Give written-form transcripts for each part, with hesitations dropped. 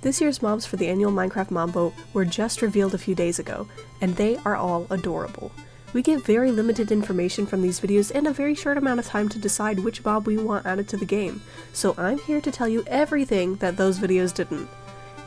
This year's mobs for the annual Minecraft mob vote were just revealed a few days ago, and they are all adorable. We get very limited information from these videos and a very short amount of time to decide which mob we want added to the game, so I'm here to tell you everything that those videos didn't.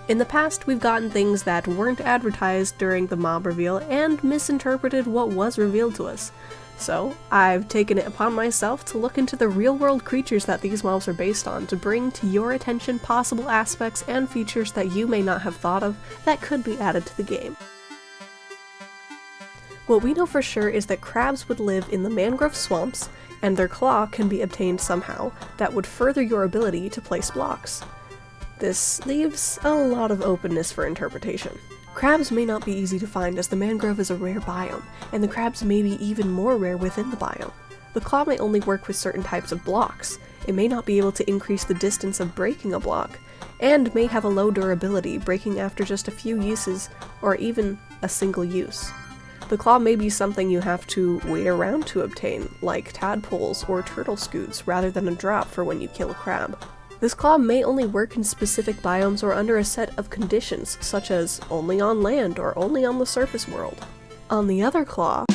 In the past, we've gotten things that weren't advertised during the mob reveal and misinterpreted what was revealed to us. So, I've taken it upon myself to look into the real-world creatures that these mobs are based on to bring to your attention possible aspects and features that you may not have thought of that could be added to the game. What we know for sure is that crabs would live in the mangrove swamps, and their claw can be obtained somehow that would further your ability to place blocks. This leaves a lot of openness for interpretation. Crabs may not be easy to find as the mangrove is a rare biome, and the crabs may be even more rare within the biome. The claw may only work with certain types of blocks, it may not be able to increase the distance of breaking a block, and may have a low durability, breaking after just a few uses or even a single use. The claw may be something you have to wait around to obtain, like tadpoles or turtle scoots, rather than a drop for when you kill a crab. This claw may only work in specific biomes or under a set of conditions, such as only on land or only on the surface world. On the other claw,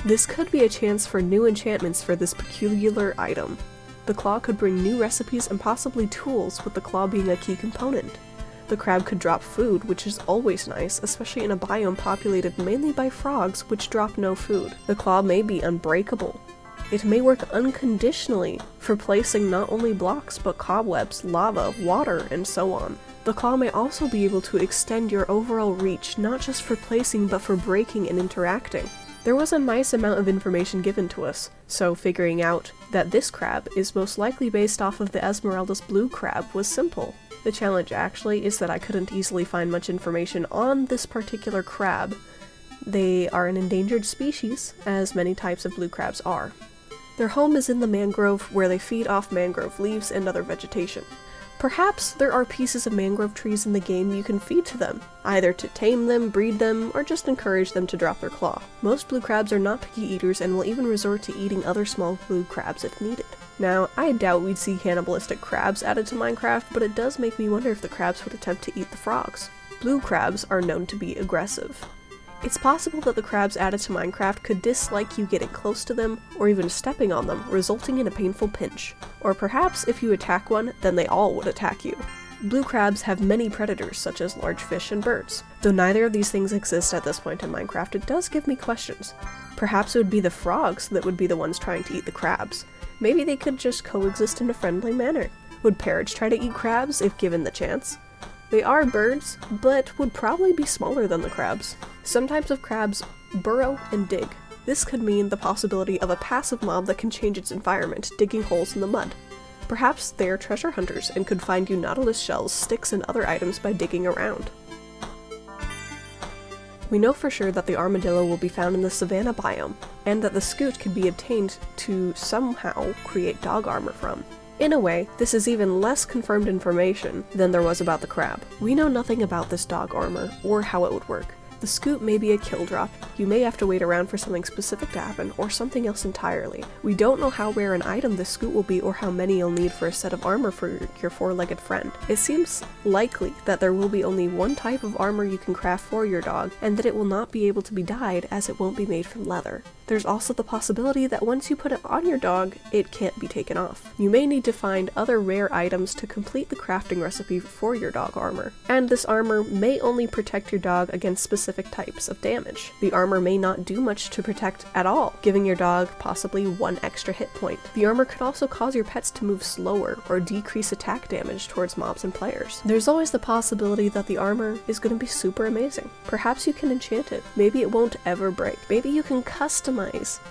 this could be a chance for new enchantments for this peculiar item. The claw could bring new recipes and possibly tools, with the claw being a key component. The crab could drop food, which is always nice, especially in a biome populated mainly by frogs, which drop no food. The claw may be unbreakable. It may work unconditionally for placing not only blocks but cobwebs, lava, water, and so on. The claw may also be able to extend your overall reach, not just for placing but for breaking and interacting. There was a nice amount of information given to us, so figuring out that this crab is most likely based off of the Esmeralda's blue crab was simple. The challenge actually is that I couldn't easily find much information on this particular crab. They are an endangered species, as many types of blue crabs are. Their home is in the mangrove, where they feed off mangrove leaves and other vegetation. Perhaps there are pieces of mangrove trees in the game you can feed to them, either to tame them, breed them, or just encourage them to drop their claw. Most blue crabs are not picky eaters and will even resort to eating other small blue crabs if needed. Now, I doubt we'd see cannibalistic crabs added to Minecraft, but it does make me wonder if the crabs would attempt to eat the frogs. Blue crabs are known to be aggressive. It's possible that the crabs added to Minecraft could dislike you getting close to them, or even stepping on them, resulting in a painful pinch. Or perhaps if you attack one, then they all would attack you. Blue crabs have many predators, such as large fish and birds. Though neither of these things exist at this point in Minecraft, it does give me questions. Perhaps it would be the frogs that would be the ones trying to eat the crabs. Maybe they could just coexist in a friendly manner. Would parrots try to eat crabs if given the chance? They are birds, but would probably be smaller than the crabs. Some types of crabs burrow and dig. This could mean the possibility of a passive mob that can change its environment, digging holes in the mud. Perhaps they are treasure hunters and could find you nautilus shells, sticks, and other items by digging around. We know for sure that the armadillo will be found in the savanna biome, and that the scoot can be obtained to somehow create dog armor from. In a way, this is even less confirmed information than there was about the crab. We know nothing about this dog armor, or how it would work. The scoot may be a kill drop, you may have to wait around for something specific to happen, or something else entirely. We don't know how rare an item this scoot will be or how many you'll need for a set of armor for your four-legged friend. It seems likely that there will be only one type of armor you can craft for your dog, and that it will not be able to be dyed as it won't be made from leather. There's also the possibility that once you put it on your dog, it can't be taken off. You may need to find other rare items to complete the crafting recipe for your dog armor. And this armor may only protect your dog against specific types of damage. The armor may not do much to protect at all, giving your dog possibly one extra hit point. The armor could also cause your pets to move slower or decrease attack damage towards mobs and players. There's always the possibility that the armor is going to be super amazing. Perhaps you can enchant it. Maybe it won't ever break. Maybe you can customize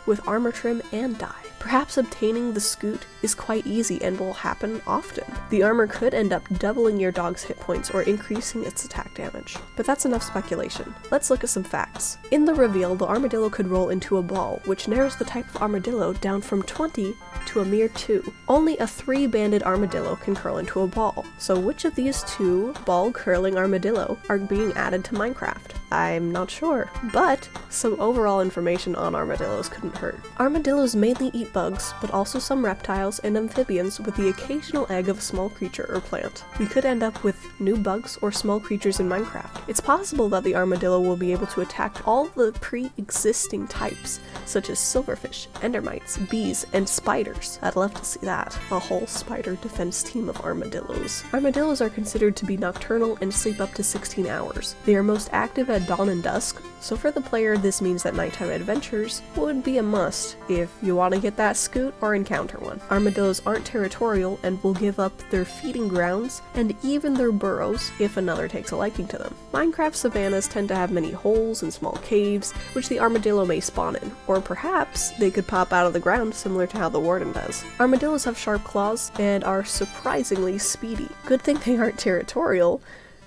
with armor trim and dye. Perhaps obtaining the scoot is quite easy and will happen often. The armor could end up doubling your dog's hit points or increasing its attack damage. But that's enough speculation. Let's look at some facts. In the reveal, the armadillo could roll into a ball, which narrows the type of armadillo down from 20 to a mere 2. Only a 3-banded armadillo can curl into a ball. So which of these 2 ball-curling armadillo are being added to Minecraft? I'm not sure, but some overall information on armadillos couldn't hurt. Armadillos mainly eat bugs, but also some reptiles and amphibians with the occasional egg of a small creature or plant. We could end up with new bugs or small creatures in Minecraft. It's possible that the armadillo will be able to attack all the pre-existing types, such as silverfish, endermites, bees, and spiders. I'd love to see that. A whole spider defense team of armadillos. Armadillos are considered to be nocturnal and sleep up to 16 hours. They are most active at dawn and dusk, so for the player this means that nighttime adventures would be a must if you want to get that scoot or encounter one. Armadillos aren't territorial and will give up their feeding grounds and even their burrows if another takes a liking to them. Minecraft savannas tend to have many holes and small caves, which the armadillo may spawn in, or perhaps they could pop out of the ground similar to how the warden does. Armadillos have sharp claws and are surprisingly speedy. Good thing they aren't territorial.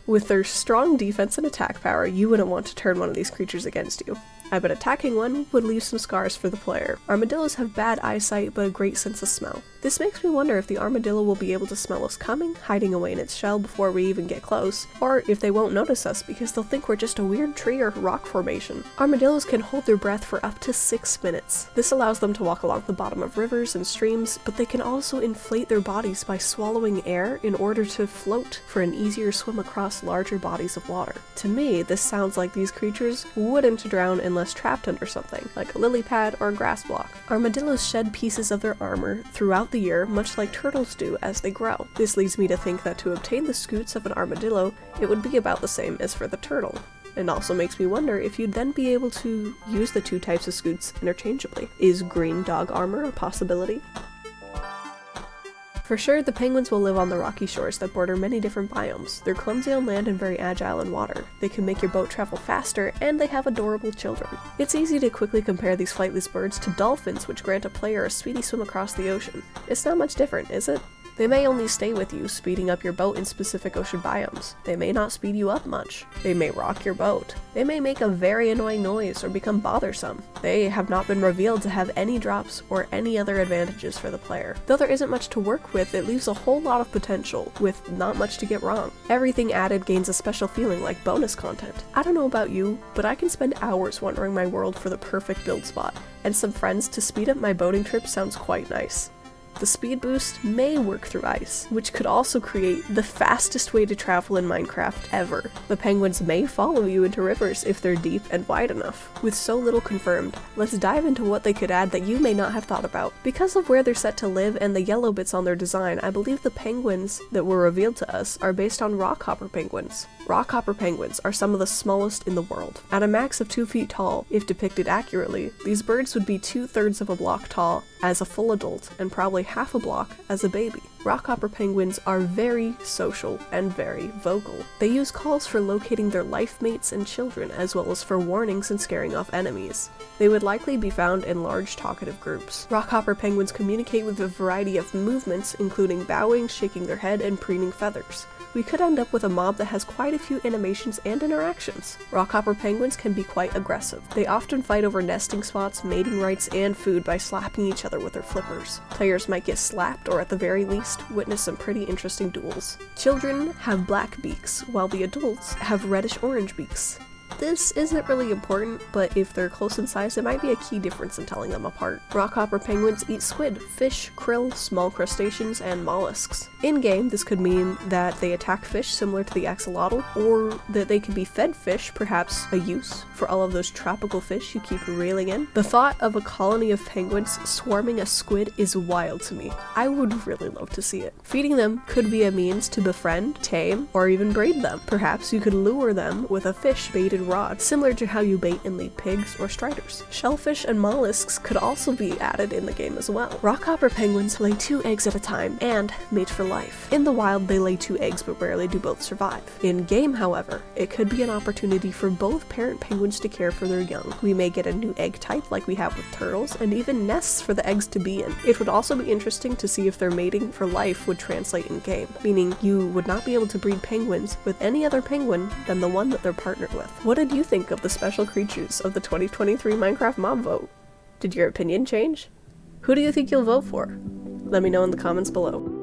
With their strong defense and attack power, you wouldn't want to turn one of these creatures against you. I bet attacking one would leave some scars for the player. Armadillos have bad eyesight but a great sense of smell. This makes me wonder if the armadillo will be able to smell us coming, hiding away in its shell before we even get close, or if they won't notice us because they'll think we're just a weird tree or rock formation. Armadillos can hold their breath for up to 6 minutes. This allows them to walk along the bottom of rivers and streams, but they can also inflate their bodies by swallowing air in order to float for an easier swim across larger bodies of water. To me, this sounds like these creatures wouldn't drown unless trapped under something, like a lily pad or a grass block. Armadillos shed pieces of their armor throughout the year, much like turtles do as they grow. This leads me to think that to obtain the scoots of an armadillo, it would be about the same as for the turtle. And also makes me wonder if you'd then be able to use the two types of scoots interchangeably. Is green dog armor a possibility? For sure, the penguins will live on the rocky shores that border many different biomes. They're clumsy on land and very agile in water. They can make your boat travel faster, and they have adorable children. It's easy to quickly compare these flightless birds to dolphins, which grant a player a speedy swim across the ocean. It's not much different, is it? They may only stay with you, speeding up your boat in specific ocean biomes. They may not speed you up much. They may rock your boat. They may make a very annoying noise or become bothersome. They have not been revealed to have any drops or any other advantages for the player. Though there isn't much to work with, it leaves a whole lot of potential, with not much to get wrong. Everything added gains a special feeling like bonus content. I don't know about you, but I can spend hours wandering my world for the perfect build spot, and some friends to speed up my boating trip sounds quite nice. The speed boost may work through ice, which could also create the fastest way to travel in Minecraft ever. The penguins may follow you into rivers if they're deep and wide enough. With so little confirmed, let's dive into what they could add that you may not have thought about. Because of where they're set to live and the yellow bits on their design, I believe the penguins that were revealed to us are based on rockhopper penguins. Rockhopper penguins are some of the smallest in the world. At a max of 2 feet tall, if depicted accurately, these birds would be 2/3 of a block tall as a full adult and probably half a block as a baby. Rockhopper penguins are very social and very vocal. They use calls for locating their life mates and children, as well as for warnings and scaring off enemies. They would likely be found in large talkative groups. Rockhopper penguins communicate with a variety of movements, including bowing, shaking their head, and preening feathers. We could end up with a mob that has quite a few animations and interactions. Rockhopper penguins can be quite aggressive. They often fight over nesting spots, mating rights, and food by slapping each other with their flippers. Players might get slapped or at the very least witness some pretty interesting duels. Children have black beaks, while the adults have reddish-orange beaks. This isn't really important, but if they're close in size, it might be a key difference in telling them apart. Rockhopper penguins eat squid, fish, krill, small crustaceans, and mollusks. In-game, this could mean that they attack fish similar to the axolotl, or that they could be fed fish, perhaps a use for all of those tropical fish you keep reeling in. The thought of a colony of penguins swarming a squid is wild to me. I would really love to see it. Feeding them could be a means to befriend, tame, or even breed them. Perhaps you could lure them with a fish baited rod, similar to how you bait and lead pigs or striders. Shellfish and mollusks could also be added in the game as well. Rockhopper penguins lay 2 eggs at a time and mate for life. In the wild, they lay 2 eggs, but rarely do both survive. In game, however, it could be an opportunity for both parent penguins to care for their young. We may get a new egg type like we have with turtles, and even nests for the eggs to be in. It would also be interesting to see if their mating for life would translate in game, meaning you would not be able to breed penguins with any other penguin than the one that they're partnered with. What did you think of the special creatures of the 2023 Minecraft mob vote? Did your opinion change? Who do you think you'll vote for? Let me know in the comments below.